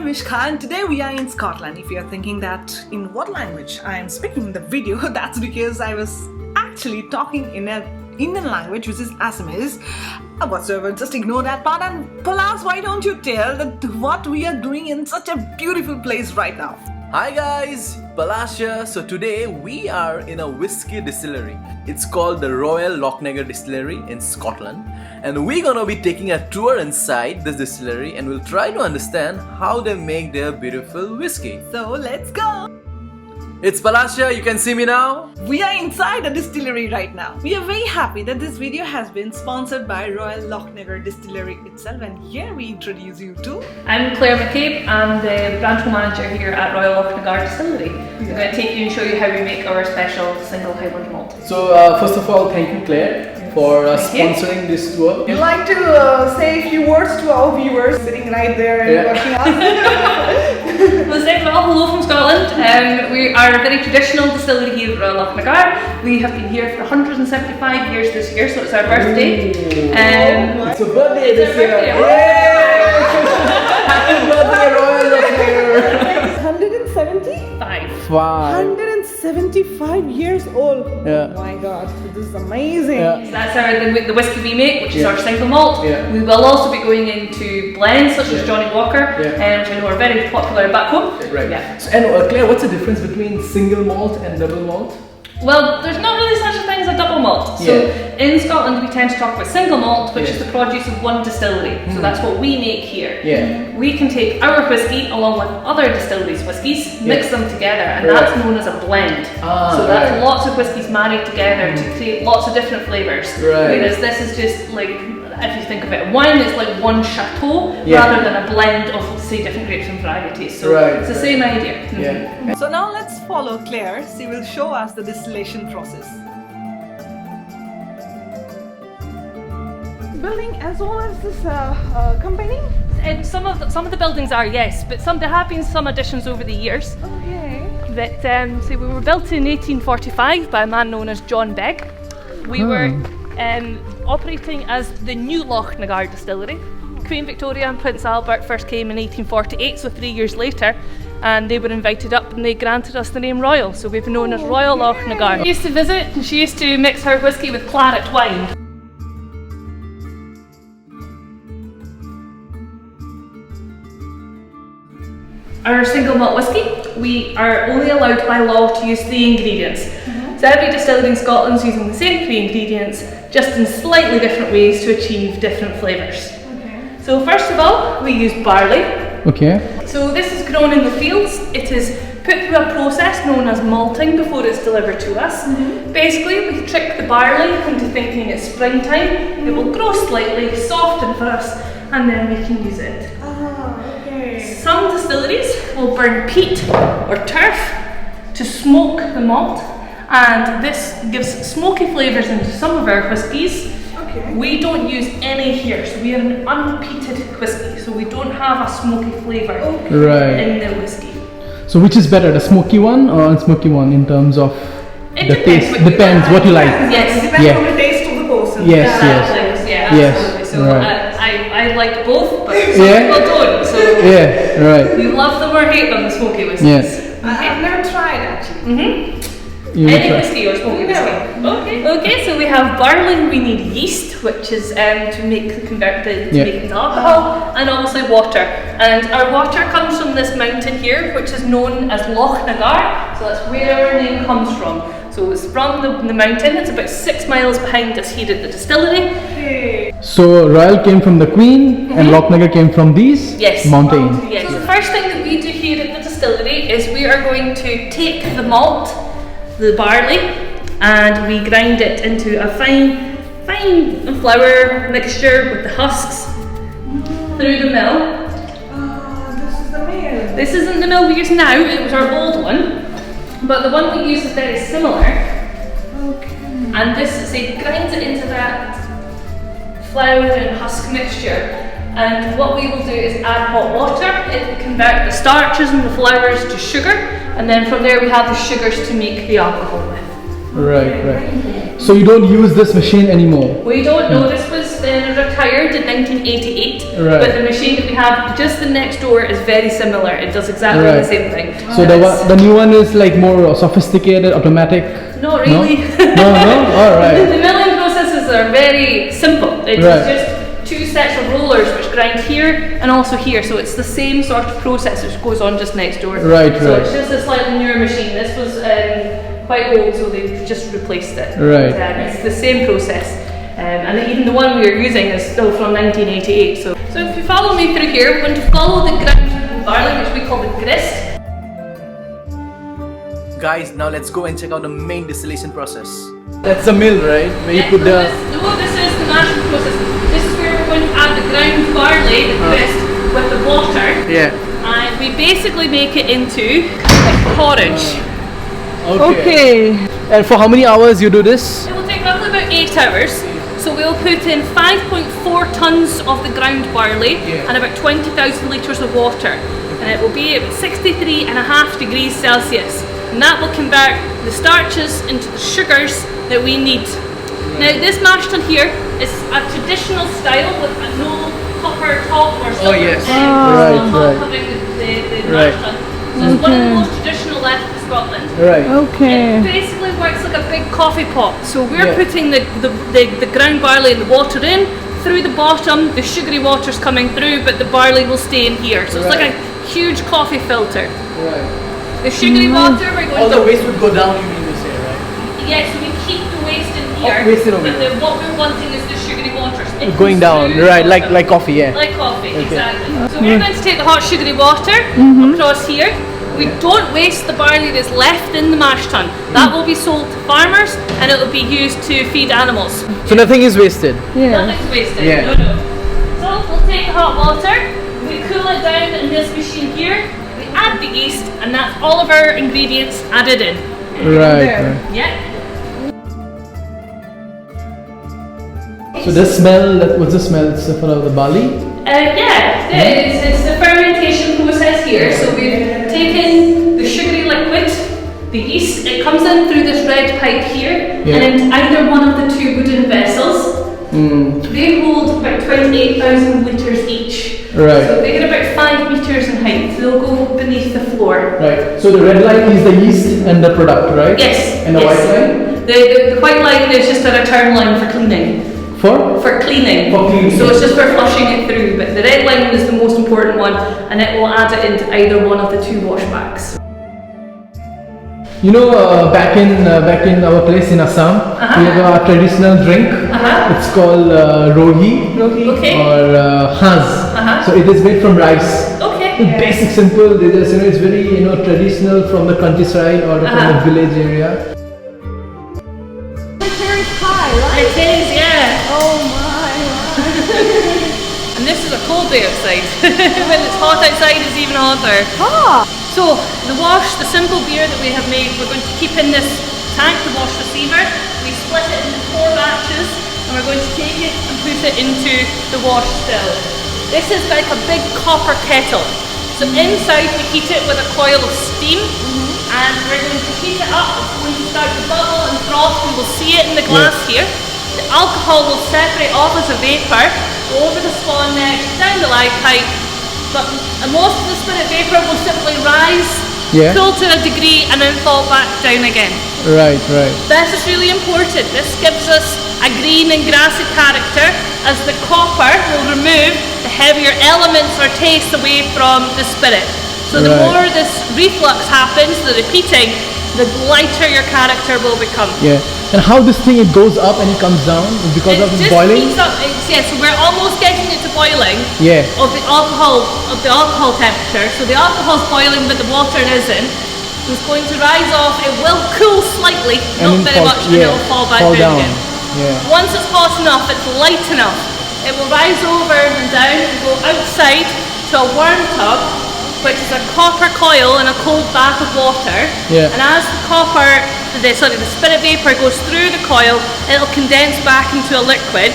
Vishka, and today we are in Scotland. If you are thinking that in what language I am speaking in the video, that's because I was actually talking in an Indian language, which is Assamese. Whatsoever, just ignore that part. And Palas, why don't you tell that what we are doing in such a beautiful place right now? Hi guys, Palash here. So today we are in a whiskey distillery. It's called the Royal Lochnagar Distillery in Scotland, and we're gonna be taking a tour inside this distillery and we'll try to understand how they make their beautiful whiskey. So let's go! It's Palash here, you can see me now. We are inside a distillery right now. We are very happy that this video has been sponsored by Royal Lochnagar Distillery itself, and here we introduce you to... I'm Claire McCabe, I'm the branch manager here at Royal Lochnagar Distillery. I'm going to take you and show you how we make our special single Highland malt. So first of all, thank you Claire for sponsoring this tour. We'd like to say a few words to our viewers sitting right there and watching us. Well, say well, hello from Scotland. We are a very traditional distillery here at Royal Lochnagar. We have been here for 175 years this year, so it's our birthday. It's a birthday this year! Happy birthday Royal Lochnagar! 175? 175 years old. Yeah. Oh my god, this is amazing. Yeah. So that's the whiskey we make, which is our single malt. Yeah. We will also be going into blends such as Johnny Walker, which I know are very popular back home. Right. Yeah. So, and Claire, what's the difference between single malt and double malt? Well, there's not really such a thing as a double malt. So in Scotland we tend to talk about single malt, which is the produce of one distillery. So that's what we make here. Yeah. We can take our whiskey along with other distilleries' whiskies, mix them together, and that's known as a blend. So that's lots of whiskies married together to create lots of different flavours. Whereas this is just like, if you think of it, wine is like one chateau rather than a blend of, say, different grapes and varieties. So it's the same idea. So now let's follow Claire. She will show us the distillation process. Building as well as this company? And some of the buildings are, yes, but there have been some additions over the years. Okay. But so we were built in 1845 by a man known as John Begg. We were operating as the new Lochnagar Distillery. Queen Victoria and Prince Albert first came in 1848, so 3 years later, and they were invited up and they granted us the name Royal, so we've been known as Royal Lochnagar. She used to visit and she used to mix her whiskey with claret wine. Our single malt whiskey, we are only allowed by law to use 3 ingredients. So every distillery in Scotland is using the same 3 ingredients, just in slightly different ways to achieve different flavours. So first of all, we use barley. So this is grown in the fields. It is put through a process known as malting before it's delivered to us. Basically, we trick the barley into thinking it's springtime. It will grow slightly, soften for us, and then we can use it. Some distilleries will burn peat or turf to smoke the malt, and this gives smoky flavours into some of our whiskies. We don't use any here, so we have an unpeated whiskey, so we don't have a smoky flavour in the whiskey. So which is better, the smoky one or unsmoky one in terms of it the taste? Depends what you like. Yes. It depends on the taste of the person. Yes. Absolutely. So I like both, but some people don't. So you love them or hate them, the smoky whiskies. I've never tried actually. Any whiskey or smoky whiskey? Okay, so we have barley, we need yeast, which is to make it into alcohol, and obviously water. And our water comes from this mountain here, which is known as Lochnagar, so that's where our name comes from. So it's from the mountain, it's about 6 miles behind us here at the distillery. So Royal came from the Queen and Lochnagar came from these mountains. Yes. So the first thing that we do here at the distillery is we are going to take the malt, the barley, and we grind it into a fine flour mixture with the husks through the mill. This is the mill. This isn't the mill we use now, it was our old one, but the one we use is very similar. And this, it grinds it into that flour and husk mixture. And what we will do is add hot water. It will convert the starches and the flours to sugar, and then from there we have the sugars to make the alcohol with. Right. So you don't use this machine anymore? We don't know. This was retired in 1988, Right. but the machine that we have just the next door is very similar. It does exactly the same thing. So the new one is like more sophisticated, automatic? Not really. No? Alright. The milling processes are very simple. It's just two sets of rollers which grind here and also here. So it's the same sort of process which goes on just next door. Right. So it's just a slightly newer machine. This was quite old, so they've just replaced it. Right. It's the same process. And even the one we are using is still from 1988. So if you follow me through here, we're going to follow the ground barley, which we call the grist. Guys, now let's go and check out the main distillation process. That's the mill, right? Where you put the... This is the mashing process. This is where we're going to add the ground barley, the grist, with the water. Yeah. And we basically make it into like porridge. Okay. And for how many hours you do this? It will take roughly about 8 hours. So we'll put in 5.4 tons of the ground barley and about 20,000 litres of water. And it will be at 63.5 degrees Celsius. And that will convert the starches into the sugars that we need. Now this mash tun here is a traditional style with no copper top or silver covering the mash tun. So it's one of the most traditional left in Scotland. Okay. It basically works like a big coffee pot. So we're putting the ground barley and the water in. Through the bottom, the sugary water's coming through, but the barley will stay in here. So it's like a huge coffee filter. The sugary water, we're going All the waste would go down, you mean to say, right? Yes, so we keep the waste in here. But what we're wanting is the sugary water. Going down, right, like coffee, Like coffee, exactly. So we're going to take the hot sugary water across here. We don't waste the barley that's left in the mash tun. That will be sold to farmers and it will be used to feed animals. So nothing is wasted? Nothing's wasted, no. So we'll take the hot water, we cool it down in this machine here, we add the yeast, and that's all of our ingredients added in. Right. Yeah. So the smell, what's the smell? It's for the barley? It's the fermentation process here. So we've taken the sugary liquid, the yeast, it comes in through this red pipe here, and in either one of the two wooden vessels. They hold about 28,000 litres each. Right. So they get about 5 metres in height. They'll go beneath the floor. Right. So the red line is the yeast and the product, right? Yes. And the white line? The white line is just a return line for cleaning. For cleaning. For cleaning. So it's just for flushing it through. But the red line is the most important one, and it will add it into either one of the two washbacks. You know, back in our place in Assam, we have a traditional drink. It's called rohi or haz. So it is made from rice. Okay. Basic, simple. They just, it's very traditional from the countryside or from the village area. It is, yeah. Oh my. And this is a cold day outside. When it's hot outside, it's even hotter. So the wash, the simple beer that we have made, we're going to keep in this tank, the wash receiver. We split it into 4 batches, and we're going to take it and put it into the wash still. This is like a big copper kettle. So inside we heat it with a coil of steam, and we're going to heat it up. It's going to start to bubble and froth. We will see it in the glass here. The alcohol will separate off as a vapour, go over the swan neck, down the lag pipe, but most of the spirit vapour will simply rise, cool to a degree, and then fall back down again. Right. This is really important. This gives us a green and grassy character, as the copper will remove the heavier elements or tastes away from the spirit. So the more this reflux happens, the repeating, the lighter your character will become. And how this thing, it goes up and it comes down because of the boiling? Heats up. So we're almost getting it to boiling of the alcohol temperature. So the alcohol's boiling but the water isn't. It's going to rise off. It will cool slightly, not very much, and it will fall back down again. Once it's hot enough, it's light enough, it will rise over and down and go outside to a worm tub, which is a copper coil in a cold bath of water. And as the spirit vapour goes through the coil, it'll condense back into a liquid.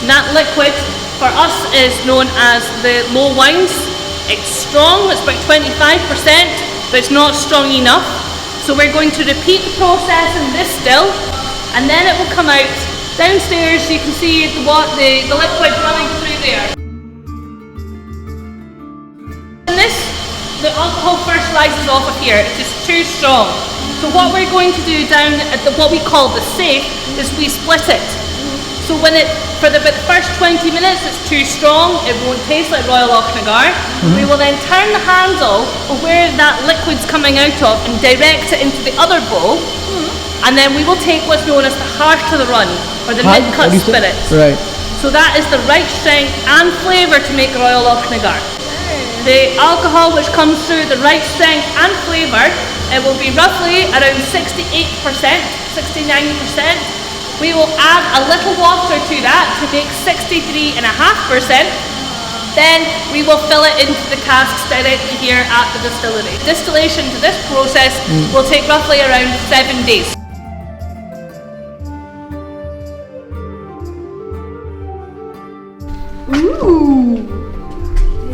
And that liquid for us is known as the low wines. It's strong, it's about 25%, but it's not strong enough. So we're going to repeat the process in this still, and then it will come out downstairs. You can see the liquid running through there. And the alcohol first rises off of here. It's just too strong. So what we're going to do down at what we call the safe is we split it. So for the first 20 minutes it's too strong, it won't taste like Royal Lochnagar. We will then turn the handle of where that liquid's coming out of and direct it into the other bowl. And then we will take what's known as the heart of the run, or the mid-cut spirits. Right. So that is the right strength and flavour to make Royal Lochnagar. The alcohol which comes through the right strength and flavour, it will be roughly around 68%, 69%. We will add a little water to that to make 63.5%. Then we will fill it into the casks directly here at the distillery. Distillation to this process will take roughly around 7 days. Ooh,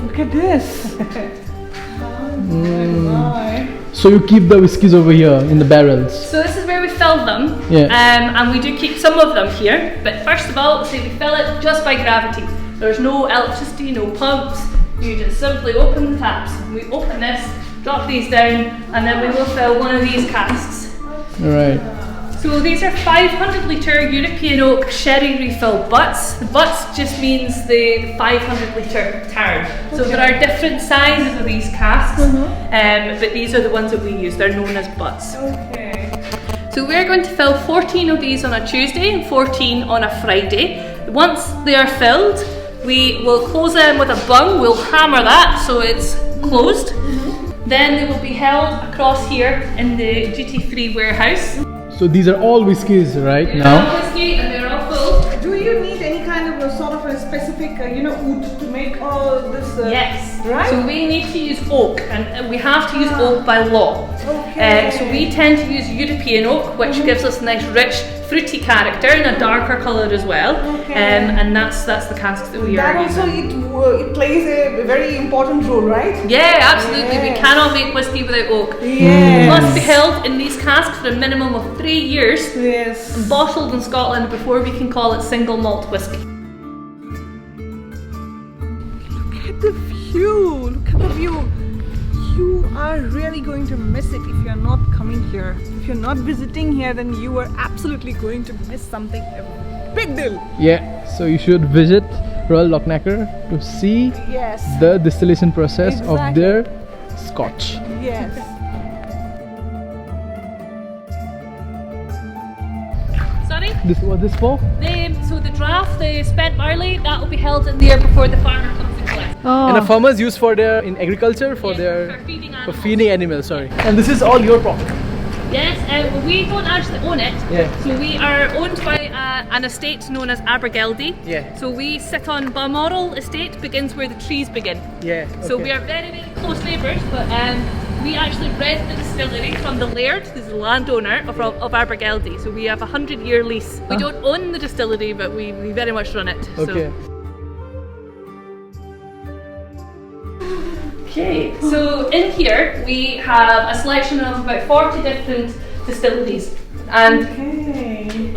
look at this. So you keep the whiskies over here in the barrels. So this is where we fill them, and we do keep some of them here. But first of all, say we fill it just by gravity. There's no electricity, no pumps. You just simply open the taps. We open this, drop these down, and then we will fill one of these casks. Right. So these are 500 litre European oak sherry refill butts. The butts just means the 500 litre tarn. So there are different sizes of these casks, but these are the ones that we use. They're known as butts. Okay. So we're going to fill 14 of these on a Tuesday and 14 on a Friday. Once they are filled, we will close them with a bung. We'll hammer that so it's closed. Then they will be held across here in the duty-free warehouse. So these are all whiskies right They're now. all whiskey and they're all full. Do you need any kind of a sort of a specific, wood to make all this? Yes. Right. So we need to use oak, and we have to use oak by law. Okay. So we tend to use European oak, which gives us a nice, rich, fruity character and a darker colour as well. Okay. And that's the casks that we That are also using. it plays a very important role, right? Yeah, absolutely. Yes. We cannot make whiskey without oak. Yes. It must be held in these casks for a minimum of 3 years. Yes. And bottled in Scotland before we can call it single malt whiskey. Look at the view. Look at the view. You are really going to miss it if you're not coming here. If you're not visiting here, then you are absolutely going to miss something a big deal. Yeah. So you should visit Royal Lochnagar to see Yes. the distillation process of Exactly. their Scotch. Yes. Sorry? What this for? So the draft, the spent barley, that will be held in there before the farmer comes to collect. And the farmers use in agriculture for Yes, for feeding animals. feeding animals. Sorry. And this is all your property. Yes, we don't actually own it. Yeah. So we are owned by an estate known as Abergeldy. Yeah. So we sit on Balmoral estate, begins where the trees begin. Yeah. So we are very, very close neighbours, but we actually rent the distillery from the laird, who's the landowner of Abergeldy. So we have a 100-year lease. We don't own the distillery, but we very much run it. Okay. Okay, so in here we have a selection of about 40 different distilleries, and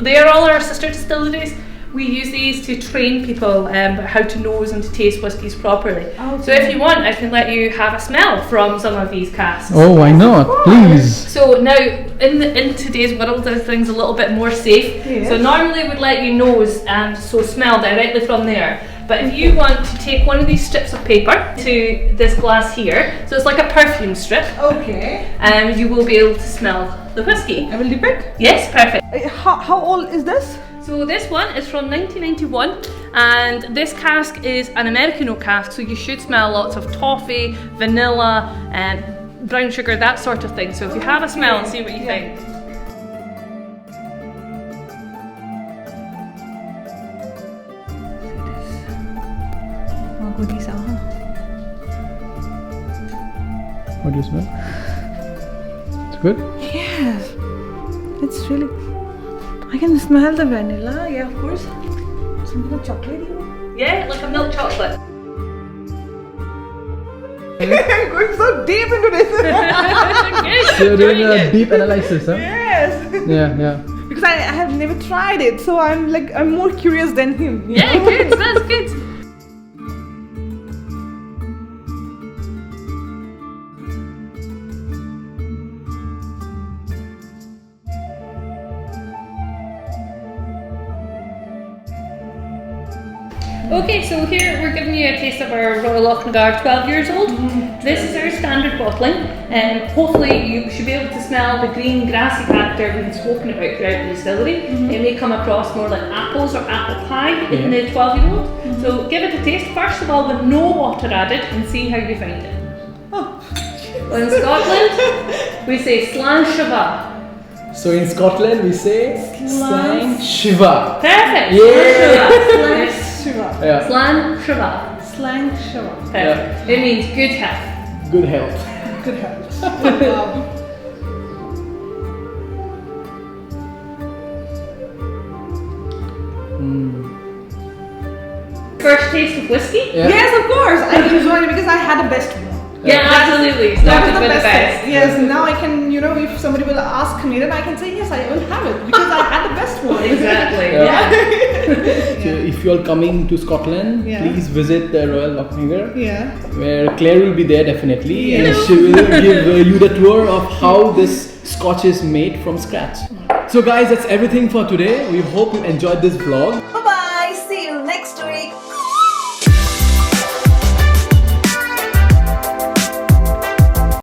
they are all our sister distilleries. We use these to train people how to nose and to taste whiskies properly. So if you want, I can let you have a smell from some of these casks. Oh, why not? Please. So now, in today's world, things a little bit more safe. Yes. So normally we'd let you nose and so smell directly from there. But if you want to take one of these strips of paper to this glass here, so it's like a perfume strip, Okay. you will be able to smell the whiskey. I will dip it. Yes, perfect. How old is this? So this one is from 1991, and this cask is an American oak cask, so you should smell lots of toffee, vanilla, brown sugar, that sort of thing. So if you have a smell and see what you think. What do you smell? It's good? Yes. It's really. I can smell the vanilla. Yeah, of course. Some kind of chocolate. Yeah, like a milk chocolate. I'm going so deep into this. Good, So you're doing enjoying a it. deep analysis, huh? Yes. Yeah. Because I have never tried it, so I'm more curious than him. you Yeah, know? good, that's good. Okay, so here we're giving you a taste of our Royal Lochnagar 12 years old. This is our standard bottling, and hopefully you should be able to smell the green grassy character we've been spoken about throughout the distillery. It may come across more like apples or apple pie in the 12-year-old. So give it a taste first of all with no water added and see how you find it. Well, in Scotland, we say Slan Shiva. So in Scotland we say Slang Shiva. Perfect! Yeah. Shiva. Yeah. Slan Shiva. Slang Shiva. Perfect. It means good health. Good health. Good health. First taste of whiskey? Yeah. Yes, of course. I enjoyed it because I had the best one. Yeah, absolutely. That Started was the with the best best. taste. Yes, now I can, if somebody will ask me, then I can say, yes, I will have it because I had the best one. Exactly. So if you're coming to Scotland, Yeah. please visit the Royal Lochnagar, Yeah. where Claire will be there definitely, and Yes. she will give you the tour of how this Scotch is made from scratch. So guys, that's everything for today. We hope you enjoyed this vlog.